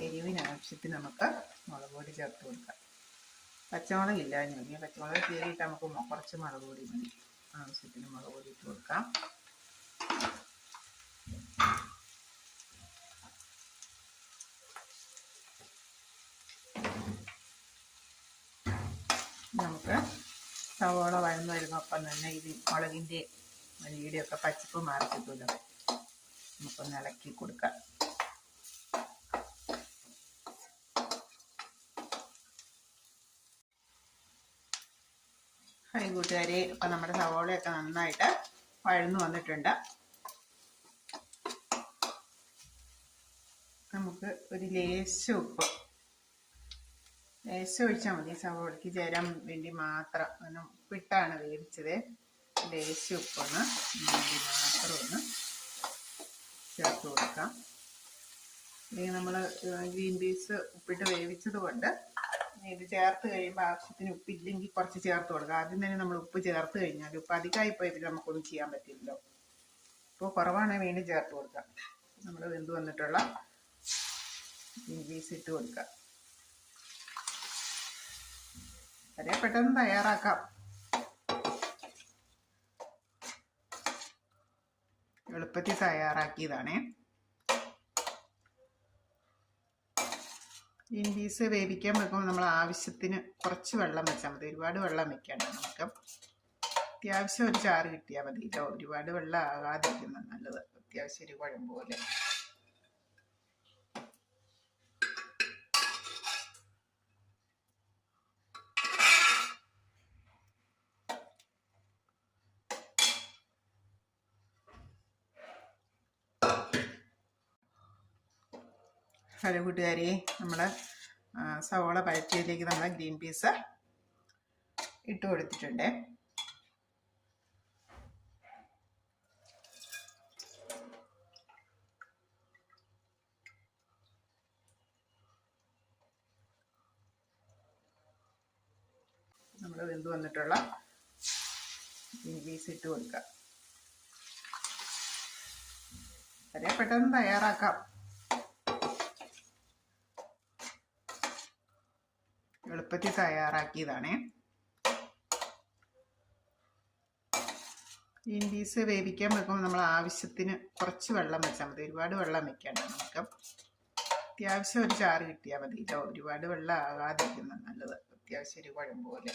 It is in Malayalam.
എരിവിന് ആവശ്യത്തിന് നമുക്ക് മുളക് പൊടി ചേർത്ത് കൊടുക്കാം. പച്ചമുളക് ഇല്ല, ഇനി പച്ചമുളക് കീറിയിട്ട് നമുക്ക് കുറച്ച് മുളക് പൊടി മതി. ആവശ്യത്തിന് മുളക് പൊടി ഇട്ട് കൊടുക്കാം. നമുക്ക് സവോള വഴന്ന് വരുന്നൊപ്പം തന്നെ ഇത് മുളകിൻ്റെ മല്ലിയുടെയൊക്കെ പച്ചപ്പ് മാറി കിട്ടുമല്ലോ, നമുക്കൊന്ന് ഇളക്കി കൊടുക്കാം. ഹായ് കൂട്ടുകാരെ, അപ്പം നമ്മുടെ സവോളയൊക്കെ നന്നായിട്ട് വഴന്നു വന്നിട്ടുണ്ട്. നമുക്ക് ഒരു ലേശം ഉപ്പ് ഒഴിച്ചാൽ മതി. സവോളയ്ക്ക് ചേരാൻ വേണ്ടി മാത്രം, കാരണം ഉപ്പിട്ടാണ് വേവിച്ചത്. ലേശം ഉപ്പൊന്ന് വേണ്ടി മാത്രം ഒന്ന് ചേർത്ത് കൊടുക്കാം. അല്ലെങ്കിൽ നമ്മൾ ഗ്രീൻ പീസ് ഉപ്പിട്ട് വേവിച്ചത് കൊണ്ട് ഇത് ചേർത്ത് കഴിയുമ്പോൾ ആവശ്യത്തിന് ഉപ്പില്ലെങ്കിൽ കുറച്ച് ചേർത്ത് കൊടുക്കുക. ആദ്യം തന്നെ നമ്മൾ ഉപ്പ് ചേർത്ത് കഴിഞ്ഞാൽ ഉപ്പ് അധികമായി പോയി പിന്നെ നമുക്കൊന്നും ചെയ്യാൻ പറ്റില്ലല്ലോ. ഇപ്പോൾ കുറവാണെങ്കിൽ വീണ്ടും ചേർത്ത് കൊടുക്കാം. നമ്മൾ വെന്ത് വന്നിട്ടുള്ള ഗ്രീൻ പീസ് ഇട്ട് കൊടുക്കുക. വളരെ പെട്ടെന്ന് തയ്യാറാക്കാം. എളുപ്പത്തിൽ തയ്യാറാക്കിയതാണേ. ഗ്രീൻ പീസ് വേവിക്കാൻ വെക്കുമ്പോൾ നമ്മൾ ആവശ്യത്തിന് കുറച്ച് വെള്ളം വെച്ചാൽ മതി. ഒരുപാട് വെള്ളം വെക്കേണ്ട. നമുക്ക് അത്യാവശ്യം ഒരു ചാറ് കിട്ടിയാൽ മതിയല്ലോ. ഒരുപാട് വെള്ളം ആകാതിരിക്കുന്നത് നല്ലത്. അത്യാവശ്യം ഒരു കുഴമ്പ് പോലെ. ഹലോ കൂട്ടുകാരെ, നമ്മൾ സവോള പഴറ്റിയതിലേക്ക് നമ്മൾ ഗ്രീൻ പീസ് ഇട്ട് കൊടുത്തിട്ടുണ്ട്. നമ്മൾ വെന്ത് വന്നിട്ടുള്ള ഗ്രീൻ പീസ് ഇട്ട് കൊടുക്കുക. വളരെ പെട്ടെന്ന് തയ്യാറാക്കാം. എളുപ്പത്തിൽ തയ്യാറാക്കിയതാണേ. ഗ്രീൻ പീസ് വേവിക്കാൻ വെക്കുമ്പോൾ നമ്മൾ ആവശ്യത്തിന് കുറച്ച് വെള്ളം വെച്ചാൽ മതി. ഒരുപാട് വെള്ളം വെക്കേണ്ട. നമുക്ക് അത്യാവശ്യം ഒരു ചാറ് കിട്ടിയാൽ മതിയല്ലോ. ഒരുപാട് വെള്ളം ആകാതിരിക്കുന്നത് നല്ലത്. അത്യാവശ്യം ഒരു കുഴമ്പ് പോലെ.